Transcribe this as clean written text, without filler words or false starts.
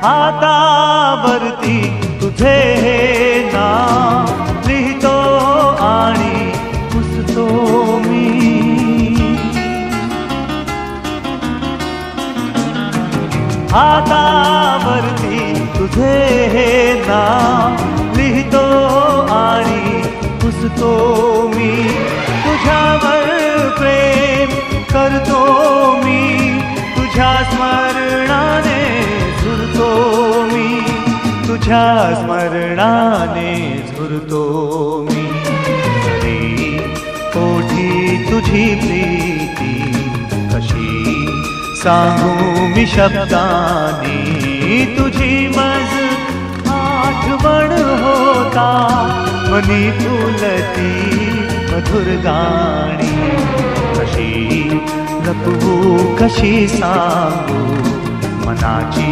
हातावरती तुझे हे नाव लिहितो आणि पुसतो मी. हातावरती तुझे हे नाव लिहितो आणि पुसतो मी. तुझ्यावर प्रेम करतो मी, तुझ्या स्मरणाने झुरतो मी, तुझ्या स्मरणाने झुरतो मी. जरी ओठी तुझी प्रीती कशी सांगू मी शब्दांनी, तुझी मज आठवण होता मनी फुलती मधुर गाणी. कशी लपवू कशी सांगू मनाची